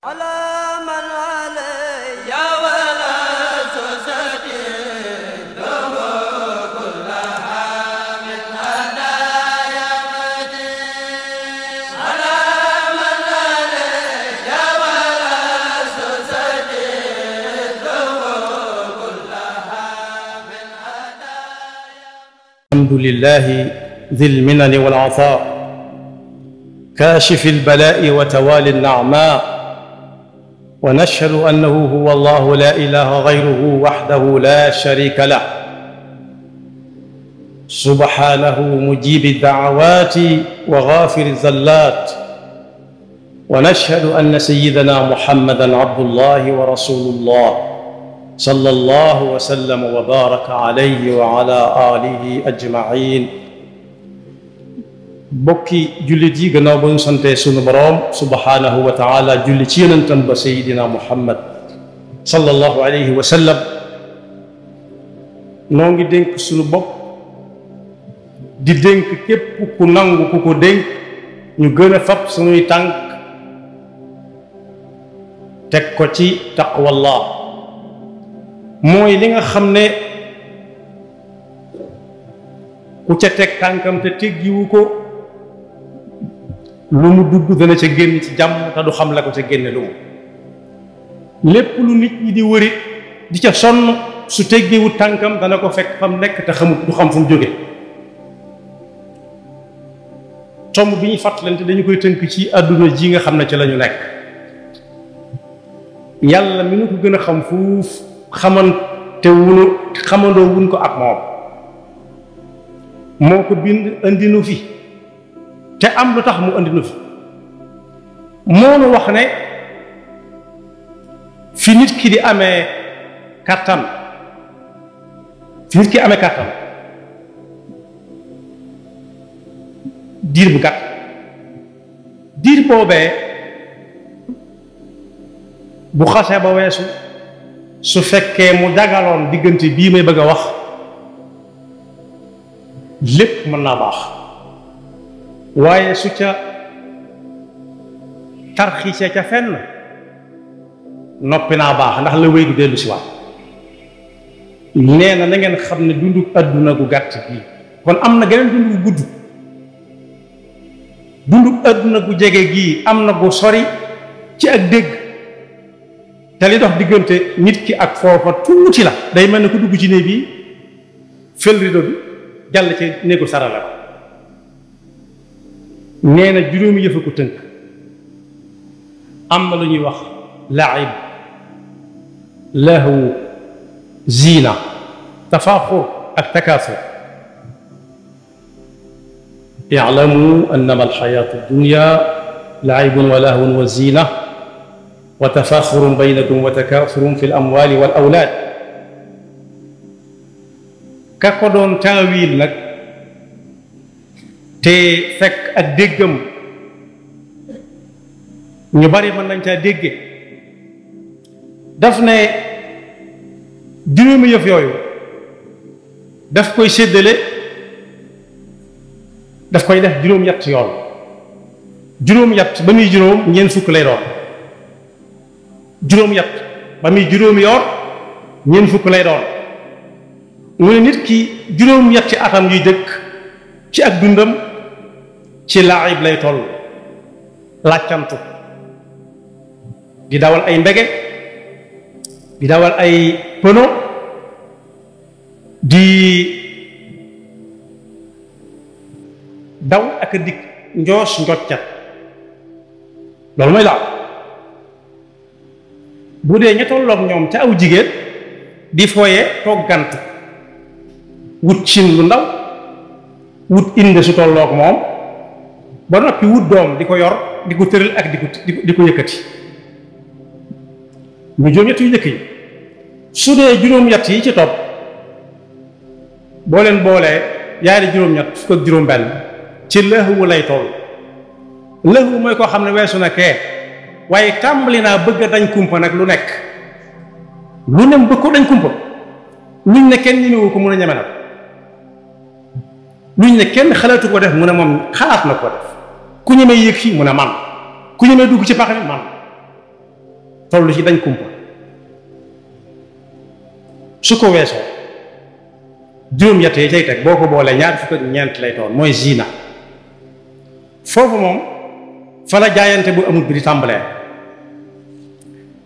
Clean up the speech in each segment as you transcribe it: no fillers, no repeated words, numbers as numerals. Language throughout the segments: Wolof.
على من علي ولا سوسدي له كلها من هدايا مدين على من علي ولا سوسدي له كلها من هدايا. الحمد لله ذي المنن والعطاء كاشف البلاء وتوالي النعماء، ونشهد أنه هو الله لا إله غيره وحده لا شريك له سبحانه مجيب الدعوات وغافر الزلات، ونشهد أن سيدنا محمدًا عبد الله ورسول الله صلى الله وسلم وبارك عليه وعلى آله أجمعين. bokki jullit yi gannaaw ba ñu sante sunu boroom subhanahu wa taala julli ci yonentam ba sayidina muhammad sallallahu alayhi wa sallam, noo ngi dénk sunu bopp di dénk képp ku nangu ku ko dénk ñu gën a fab sunuy tànk teg ko ci taqwallah, mooy li nga xam ne ku ca teg tànkam te teggiwu ko lu mu dugg dana ca génn ci jàmm te du xam la ko ca génne lu mu. lépp lu nit ñi di wëri di ca sonn su teggeewut tànkam dana ko fekk fam nekk te xamut du xam fu mu jóge. tomb bi ñu fàttalante dañu koy tënk ci àdduna ji nga xam ne ci la ñu nekk. yàlla mi nu ko gën a xam fuuf xamandoo wuñ ko ak moom moo ko bind andi nu fi te am lu tax mu andi nu fi. moo nu wax ne fi nit ki di amee kàttan diir bu gàtt, diir boobee bu xasee ba weesu su fekkee mu dagaloon diggante bii may bëgg a wax lépp mën naa baax, waaye su ca tarxiisee ca fenn noppi naa baax ndax la wéy du dellu si waat. nee na na ngeen xam ne dundu àdduna gu gàtt gi kon am na geneen dundu gu gudd. dundu àdduna gu jege gii am na gu sori ci ak dégg, te li dox diggante nit ki ak foofa tuuti la, day mel ne ku dugg ci néeg bi fël rido bi jàll ci néegu sarala. nee na juróomi yëfa ko tënk. am na lu ñuy wax laib, lahu, zina, tafaaxur ak takaasur. i'lamu annama alxayaatu dunya laibun wa lahwun wa zina wa tafaaxurun baynakum wa takaasurun fi al-amwaali wal awlaad. ka ko doon taawil nag te fekk ak déggam ñu bari mën nañ caa dégge, daf ne juróomi yëf yooyu daf koy séddale, daf koy def juróom-ñett yoon. juróom-ñett ba muy juróom ñeent fukk lay doon. juróom-ñett ba muy juróomi yoon ñeent fukk lay doon. mu ne nit ki juróom-ñetti atam yuy dëkk ci ak dundam ci laayib lay toll, làccantu, di dawal ay mbege, di dawal ay pëno, di daw ak a dikk njoos njoccat. loolu mooy laaw. bu dee ña tolloog ñoom ca aw jigéen di fooye toggantu, wut cin lu ndaw, wut inde su tolloog moom ba noppi wut doom di ko yor di ko tëral ak di ko yëkkati. ñu juróom-ñett yu njëkk yi. su dee juróom-ñett yi ci topp boo leen boolee yaari juróom-ñett fukk ak juróom-benn ci lëxwu lay toll. lëxwu mooy koo xam ne weesu na kee, waaye tàmbali naa bëgg a dañ kumpa nag lu nekk, lu ne bëgg ko dañ kumpa, luñ ne kenn ñemewu ko mun a ñeme nag, luñ ne kenn xalaatu ko def mu ne moom xalaat na ko def. ku ñemee yéeg fii mu ne man, ku ñemee dugg ci pax mi man, toll ci dañ kumpa su ko weesoo juróom-ñett yi cay teg boo ko boolee ñaar fukk ak ñeent lay doon mooy zina foofu moom fa la jaayante bu amul bi di tàmbalee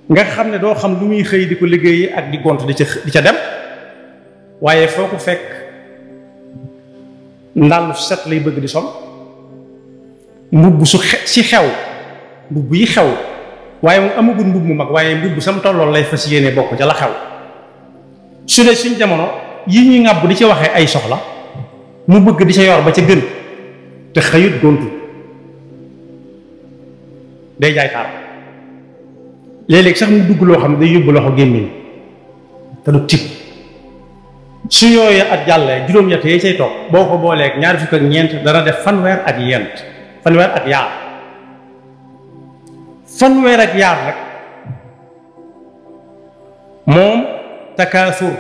nga xam ne doo xam lu muy xëy di ko liggéeyi ak di gont di ca dem waaye foo ko fekk ndàll set lay bëgg di sol mbubb su si xew mbubb yi xew waaye moom amagul mbubb mu mag waaye mbubb sam tollool lay fas yéene bokk ca la xew su dee suñ jamono yi ñuy ŋàbb di ci waxee ay soxla mu bëgg di ca yor ba ca gën te xëyut gontu day jaay taar léeg-léeg sax mu dugg loo xam ne day yóbbu loxo gémmiñ te du tib su yooyu ak jàllee juróom-ñett yi cay toog boo ko booleeg ñaar fukk ak ñeent dana def fanweer ak yaar fanweer ak yaar nag moom takaasur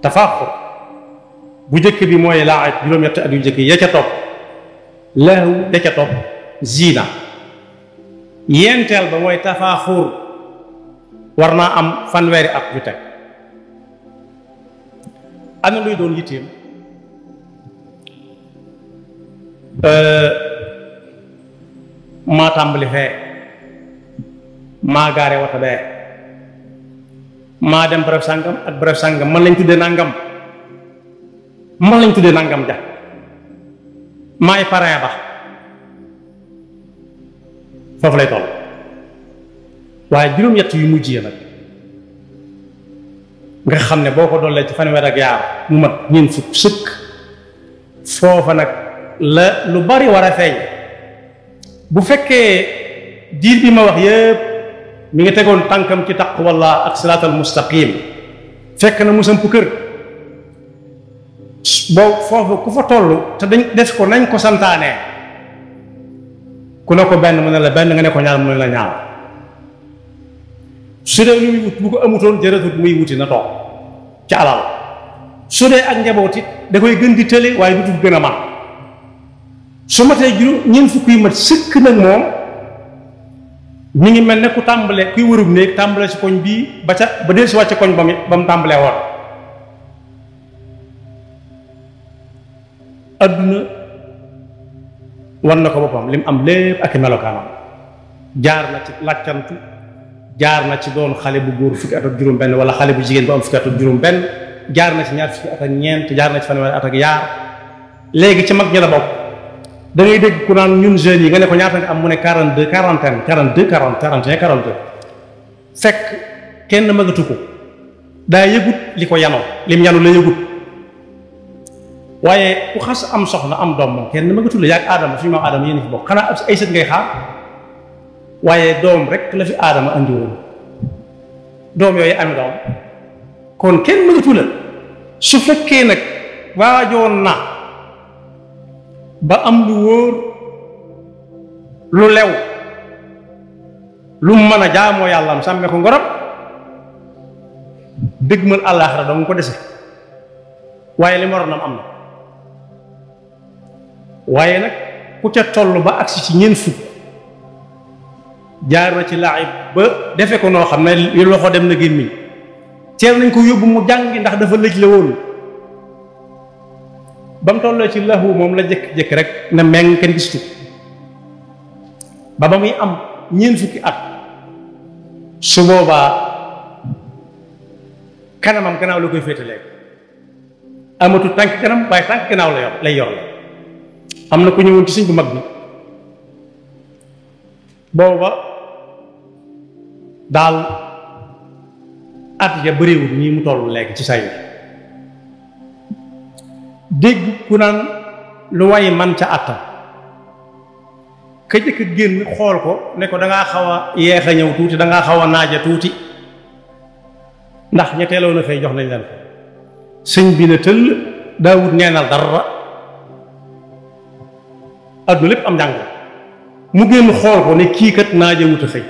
tafaaxur bu njëkk bi mooy laaj juróom-ñett at yu njëkk ya ca topp laahu ya ca topp zina yenteel ba mooy tafaaxur war naa am fanweeri at yu teg ana luy doon yitteem maa tàmbali fee maa gaare wata bee maa dem barab sàngam ak barab sàngam man lañ tuddee nangam ja maay parrain ba foofu lay toll waaye juróom-ñett yu mujj yi nag nga xam ne boo ko dollee ci fanweer ak yaar mu mat ñeent fukk sëkk foofa nag la lu bari war a feeñ bu fekkee diir bi ma wax yépp mi ngi tegoon tànkam ci taqwallah ak siraatal mustaqim fekk na mu samp kër boo foofu ku fa toll te dañ def ko nañ ko santaanee ku ne ko benn mu ne la benn nga ne ko ñaar mu ne la ñaar su dee lu muy wut bu ko amutoon jërëtut muy wuti na toog ci alal su dee ak njaboot it da koy gën di tële waaye du gën a man su matee juróom ñeent fukk yi mat sëkk nag moom mi ngi mel ne ku tàmbale kuy wërub néeg tàmbale ci koñ bii ba del si wàcc koñ ba mu tàmbalee woon adduna war na ko boppam li mu am lépp ak melokaanam jaar na ci làccantu jaar na ci doon xale bu góor fukki at ak juróom benn wala xale bu jigéen bu am fukki at ak juróom benn jaar na ci ñaar fukki at ak ñeent jaar na ci fanweeri at ak yaar léegi ci mag ñi la bokk da ngay dégg ku naan ñun jeunes yi nga ne ko ñaata nga am mu ne 42 41 fekk kenn magatu ko daa yëgut li ko yanoo lim yanu la yëgut waaye ku xas am soxna am doom moom kenn magatu la yaag aadama suñu maam aadama yéen fi bokk xanaa ab ay sët ngay xaar waaye doom rek la fi aadama andiwoon doom yooyu ami doom kon kenn magatu la su fekkee nag waajoon na ba am lu wóor lu lew lu mën a jaamoo yàlla am sàmme ko ngorom dëgmal àllaaxira dong ko dese waaye li moroon am na waaye nag ku ca toll ba agsi ci ñeent fukk jaar na ci laayib ba defe ko noo xam ne yu loxo dem na gémmiñ teel nañ ko yóbbu mu jàngi ndax dafa lëj la woon ba mu tollee ci lahu moom la jëkk-jëkk rek na meng kenn gistu ba muy am ñeent fukki at su boobaa kanamam gannaaw la koy féetalee amatu tànk kanam waaye tànk gannaaw lay yor la am na ku ñëwoon ci sëñ bu mag bi booba daal at ya bëriwul nii mu toll léegi ci sayu dégg ku naan lu way man ca àttam ka jëkk génn xool ko ne ko dangaa xaw a yeex a ñëw tuuti dangaa xaw a naaja tuuti ndax ña teeloon a fay jox nañ leen ko sëñ bi ne tëll daawut neenal dara adduna lépp am njàng mu génn xool ko ne kii kat naaja wut a xëy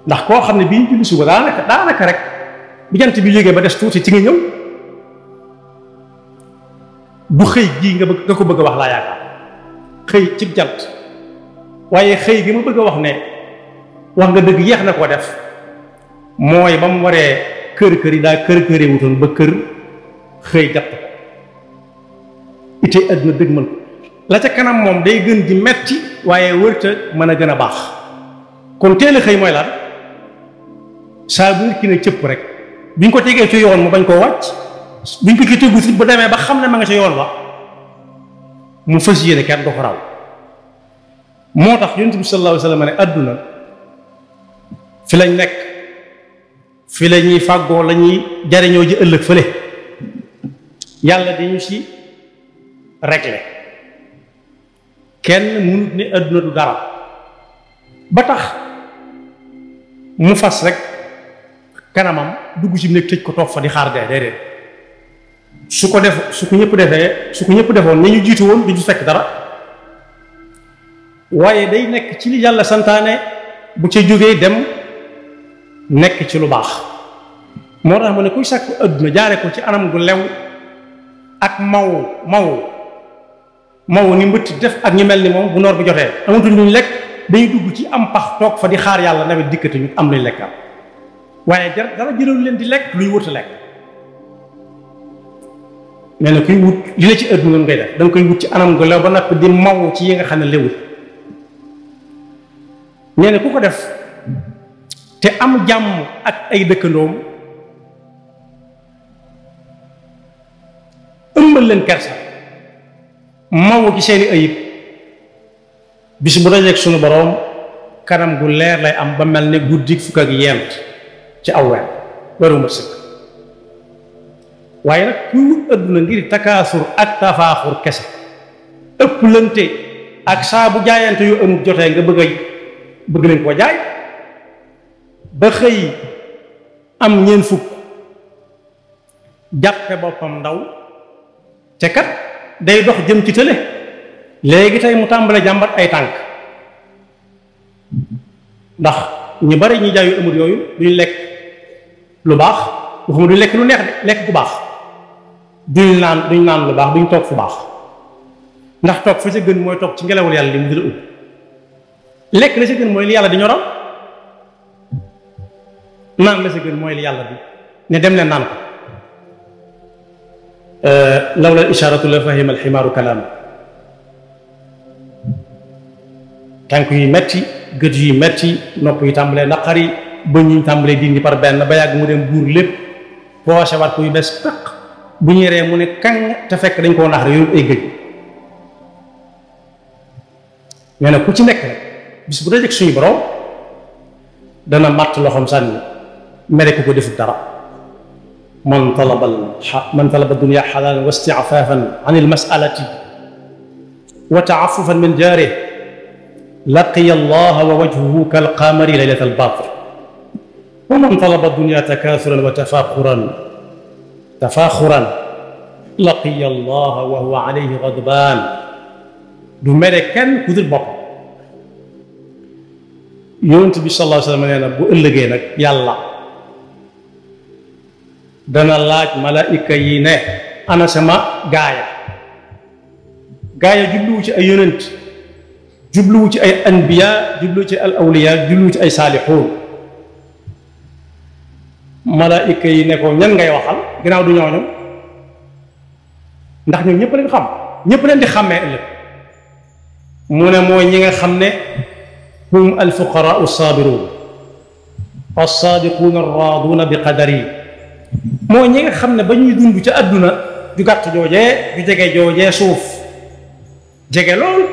ndax koo xam ne bii ñu julli suba daanaka rek bi jant bi jógee ba des tuuti ci nga ñëw du xëy gii nga ko bëgg a wax laa yaakaar xëy cib jant waaye xëy gi ma bëgg a wax ne wax nga dëgg yeex na koo def mooy ba mu waree kër yi daa kër yi wutoon ba kër xëy jàpp ite àdduna dëgg mën la ca kanam moom day gën di metti waaye wërta mën a gën a baax kon teel a xëy mooy lan saa bu nit ki ne cëpp rek biñ ko tegee ci yoon mu bañ koo wàcc biñ ko ci tegu si bu demee ba xam ne ma nga ca yoon wa mu fas yéene kenn du ko raw moo tax yonent bi sallallahu alayhi wa sallam ne àdduna fi lañ nekk fi la ñuy fàggoo la ñuy jariñoo ji ëllëg fële yàlla dañu ci régler kenn mënut ne àdduna du dara ba tax mu fas rek kanamam dugg ci nekk tëj ko toog fa di xaar dee déedéet su ko ñëpp defoon ña ñu jiitu woon du ñu fekk dara waaye day nekk ci li yàlla santaane bu ca jógee dem nekk ci lu baax moo tax ma ne kuy sàkku àdduna jaare ko ci anam gu lew ak maw ni mbëtt def ak ñu mel ni moom bu noor bi jotee amatuñ luñ lekk dañuy dugg ci am pax toog fa di xaar yàlla nawet dikkati ñu am luñ lekkal waaye dara jëlalu leen di lekk luy wut a lekk nee na kuy wut li la ci àdduna ngay def da nga koy wut ci anam gu lew ba noppi di maw ci yi nga xam ne lewut nee na ku ko def te am jàmm ak ay dëkkandoom ëmbal leen kersa maw ci seeni ayib bis bu dajeek sunu boroom kanam gu leer lay am ba mel ne guddi fukk ak yent ci aw weer weeru mat sëkk waaye nag kuy wut àdduna ngir takaasur ak tafaaxur kese ëpp lante ak saa bu jaayante yu amul jotee nga bëgg leen koo jaay ba xëy am ñeent fukk jàppe boppam ndaw te kat day dox jëm ci tële léegi tey mu tàmbale jàmbat ay tànk ndax ñu bari ñi jaay yu amul yooyu duñ lekk lu baax waxuma duñ lekk lu neex de lekk bu baax duñ naan lu baax duñ toog fu baax ndax toog fa ca gën mooy toog ci ngelawul yàlla li mu dina ut lekk la ca gën mooy li yàlla di ñoral naan la ca gën mooy li yàlla di ne dem leen naan ko lawla al isharatu la fahima al ximaaru kalaam tànk yi metti gët yi metti nopp yi tàmbalee naqari bëñ yi tàmbalee dindi par benn ba yàgg mu dem buur lépp poosé waat ko yu bees taq bu ñu ree mu ne kaŋ te fekk dañ koo nax rek yoru ay gëj nee na ku ci nekk rek bis bu dajeg suñu borom dana màtt loxoom sànni mere ku ko defut dara man talaba dunya xalaalan wa istiafaafan an almasalati wa taafufan min jaarih laqiya allaha wa wajhuhu kalqamari laylat albadr wa man talaba dunya takaasuran wa tafaaxuran laqiya allaha wa huwa alayhi gadbaan du mere kenn ku dul bopp yonent bi sallallahu alayhi wa sallam nee na bu ëllëgee nag yàlla dana laaj malaayika yi ne ana sama gaaya jubluwu ci ay yonent jubluwu ci ay anbiya jubluwu ci al awliya jubluwu ci ay saalixuun malaayika yi ne ko ñan ngay waxal ginnaaw du ñooñu ndax ñoom ñëpp leen xam ñëpp leen di xàmmee ëllëg mu ne mooy ñi nga xam ne hum alfuqaraau saabiruun alsaadiquuna arraaduuna bi qadari mooy ñi nga xam ne ba ñuy dund ca àdduna ju gàtt joojee ju jege joojee suuf jege lool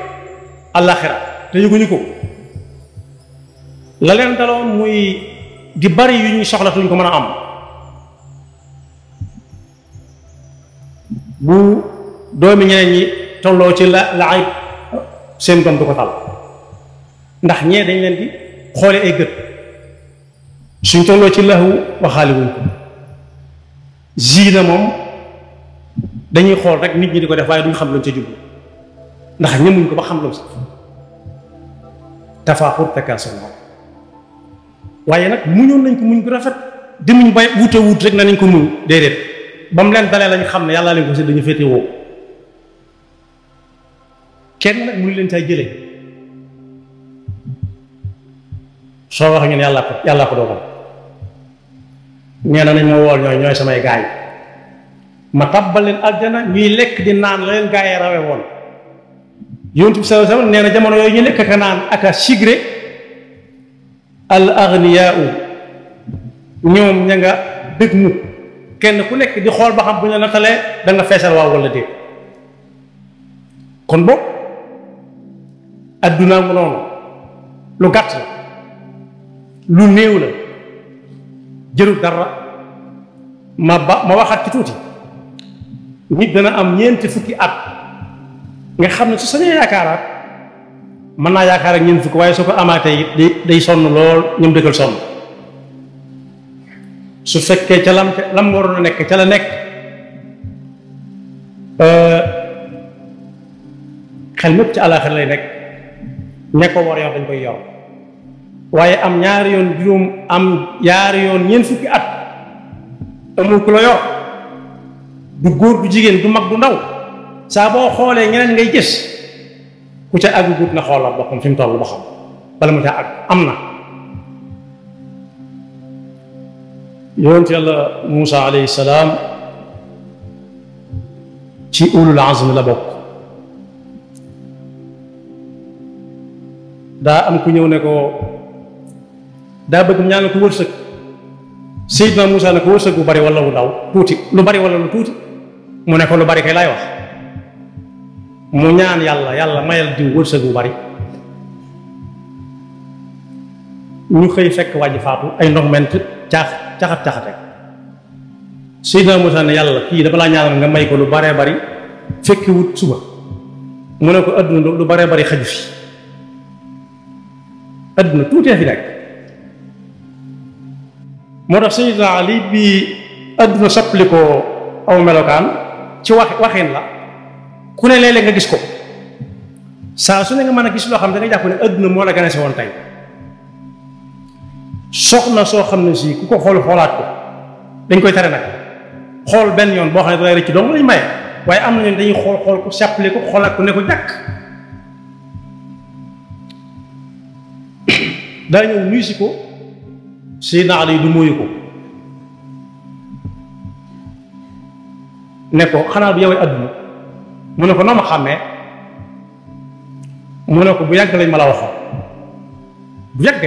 àllaaxira te yëguñu ko la leen daloon muy di bari yu ñuy soxla tuñ ko mën a am bu doomi ñeneen ñi tolloo ci la ayib seen doom du ko tal ndax ñee dañ leen di xoole ay gët suñ tolloo ci lahu waxaale wuñ ko ziina moom dañuy xool rek nit ñi di ko def waaye duñ xam lañ ca jublu ndax ñemuñ ko ba xam lu sax tafaaxur takaasur waaye nag muñoon nañ ko muñ ko rafet demuñ bay wute wut rek na nañ ko muñ déedéet ba mu leen dalee lañ xam ne yàlla leen ko si dañu féete woo kenn nag mënu leen caa jëlee soo wax ñu ne yàlla ko dogal nee na nañ ma wool ñooy samay gaay ma tabbal leen aljana ñuy lekk di naan la leen gaay rawe woon yonent bi sallallahu alayhi wasallam nee na jamono yooyu ñu lekk ka naan ak a sigre al aghniyaa ñoom ña nga dëgg mu kenn ku nekk di xool ba xam bu ñu la nattalee da nga feesal waaw wala déet kon boog addunaa mu noonu lu gàtt la lu néew la jërul dara ma waxaat ci tuuti nit dana am ñeenti fukki at nga xam ne su sañee yaakaaraat mën naa yaakaar ak ñeent fukki waaye su ko amaatee it day sonn lool ñoom dëkkal sonn su fekkee ca lam waroon a nekk ca la nekk xel mépp ci àllaaxira lay nekk ña ko war yor dañ koy yor waaye am ñaari yoon ñeent fukki at amul ku la yor du góor du jigéen du mag du ndaw saa boo xoolee ñeneen ngay gis ku ca àgg guut na xoolal boppam fi mu toll ba xam bala mu ca àgg am na yonent yàlla Muusa alayhi salaam ci ulul azmi la bokk daa am ku ñëw ne ko daa bëgg ñaan ko wërsëg Seydina Muusa ne ko wërsëg bu bari wala lu ndaw tuuti lu bari wala lu tuuti mu ne ko lu bari kay laay wax mu ñaan yàlla mayal diw wërsëg bu bari ñu xëy fekk wàjji faatu ay ndox ment caxat-caxate Seydina Muusa ne yàlla kii dafa laa ñaanal nga may ko lu baree bari fekki wut suba mu ne ko adduna lu baree bari xaju fi adduna tuutee fi nekk moo tax Seydina Ali bi adduna soppali ko aw melokaan ci waxin la ku ne léeg-léeg nga gis ko saa su ne nga mën a gis loo xam ne da nga jàpp ne adduna moo la gane si woon tey soxna soo xam ne si ku ko xoolaat ko dañ koy tere nag xool benn yoon boo xam ne dalay rëcc dong lañ maye waaye am na ñoom dañuy xool ko sàppale ko xoolaat ko ne ko jàkk daa ñëw nuyu si ko Seydina Ali du móoyu ko ne ko xanaa du yowee adduna mu ne ko noo ma xàmmee mu ne ko bu yàgg lañ ma la waxoon bu yàgg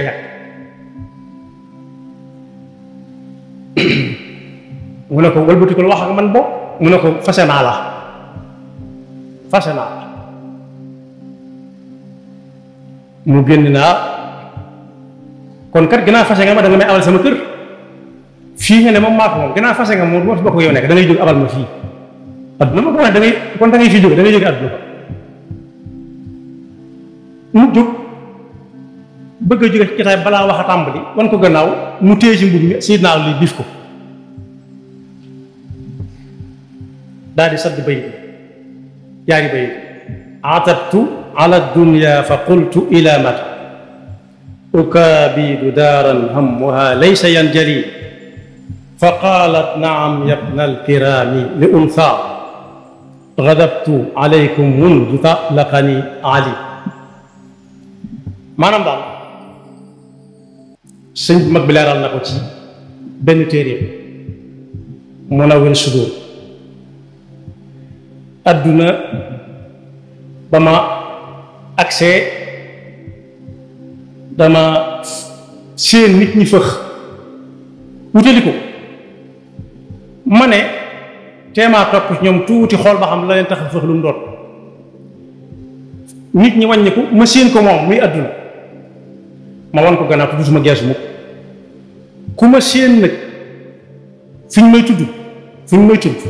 mu ne ko wëlbatikul wax ak man bopp mu ne ko fase naa la mu génn naa kon kat gannaaw fase nga ma da nga may abal sama kër fii nga ne moom maa ko moom gannaaw fase nga moom moo fi bokk yow nekk da ngay jóg abal ma fii adduna ma ko wax da ngay fii jóge da ngay jóge adduna ko mu jóg bëgg a jóge ci jotaay balaa wax a tàmbali wan ko gannaaw mu téye ci mbub mi Seydina Ali bif ko daal di sadd bayit yaari bayit atabtu ala dunya fa qultu ila mata ukaabidu daaran hammuha laysa yanjali fa qaalat naam yabna alkiraami li untha gadabtu alaykum mundu talaqani ali maanaam daal sëñ mag bi leeral na ko ci benn téere Munawwir Sudur adduna ba ma agsee dama seen nit ñi fëx wutali ko ma ne teemaa topp ci ñoom tuuti xool ba xam la leen tax fëx lu mu doon nit ñi wàññiku ma seen ko moom muy adduna ma wan ko gannaaw tudd suma geesu mukk ku ma seen nag fi ñu may tudd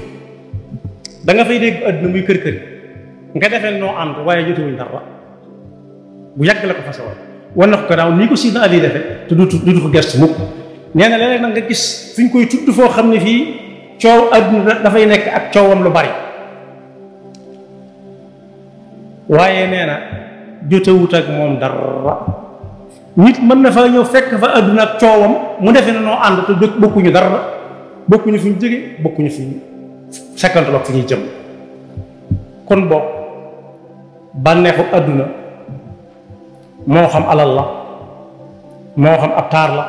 da nga fay dégg adduna muy kër kër nga defee noo ànd waaye jotewuñ dara bu yàgg la ko fase woon wan na ko gannaaw nii ko Seydina Ali defe te du ko gestu mukk nee na léeg-léeg nag nga gis fi ñu koy tudd foo xam ne fii coow adduna dafay nekk ak coowam lu bari waaye nee na jotewut ak moom dara nit mën na fa ñëw fekk fa adduna ak coowam mu defee ne noo ànd te bokkuñu dara bokkuñu fi ñu jóge bokkuñu fi ñu sekkantaloog fi ñuy jëm kon boog bànneexu adduna moo xam alal la moo xam ab taar la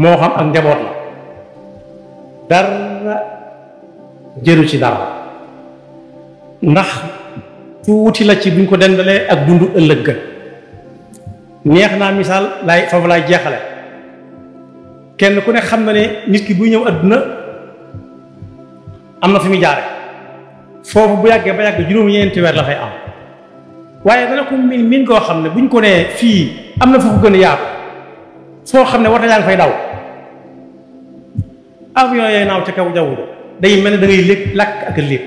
moo xam ak njaboot la dara jëru ci dara ndax tuuti la ci buñ ko dendalee ak dundu ëllëg ga neex naa misaal laay foofu laay jeexale kenn ku ne xam na ne nit ki buy ñëw adduna am na fi muy jaare foofu bu yàggee ba yàgg juróom-ñeenti weer la fay am waaye dana ko miin koo xam ne buñ ko nee fii am na fu ko gën a yaatu foo xam ne wata yaa ngi fay daw avion yooyu naaw ca kaw jaww ji day mel ne da ngay lépp làkk ak lépp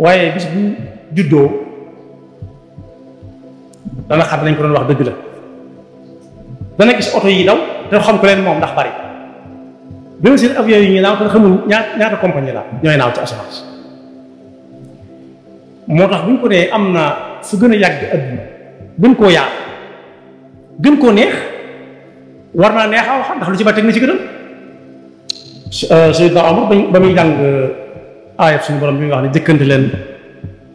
waaye bis bu juddoo dana xam nañ ko doon wax dëgg la dana gis oto yi daw te xam ko leen moom ndax bari dana seen avion yi ñuy naaw te xamul ñaata compagnie la ñooy naaw ci assurance moo tax bu ñu ko nee am na fu gën a yàgg adduna gën koo yaatu gën koo neex war naa neex a xam ndax lu ci ba teg na ci gënal Seydina Omar ba muy jàng aayab suñu borom bi muy wax ne jëkkante leen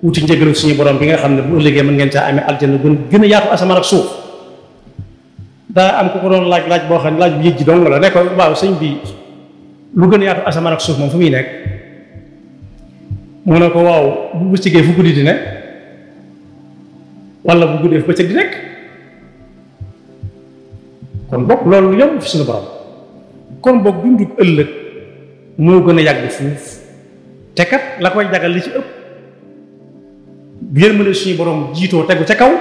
wuti njëgalu suñu borom bi nga xam ne bu ëllëgee mën ngeen caa amee aljana gën a yaatu asamaan ak suuf daa am ku ko doon laaj boo xam ne laaj bi yëj ji dong la ne ko waaw sëñ bi lu gën a yaatu asamaan ak suuf moom fu muy nekk mu ne ko waaw bu bëccëgee fu guddi di nekk wala bu guddee fu bëccëg di nekk kon bokk loolu lu yomb fi suñu borom kon bokk dundug ëllëg moo gën a yàgg fuuf te kat la koy jagal li ci ëpp bu yërmande suñu borom jiitoo tegu ca kaw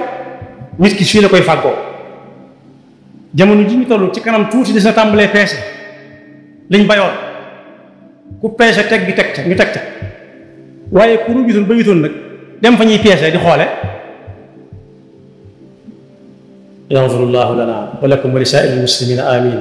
nit ki fii la koy fàggoo jamono ji ñu toll ci kanam tuuti des na tàmbalee peese liñ bayoon ku peese teg gi teg ca ñu teg ca waaye ku nu gisoon ba gisoon nag dem fa ñuy peese di xoole yaxfirullahu lana wa lakum wa li saa'iril muslimina amin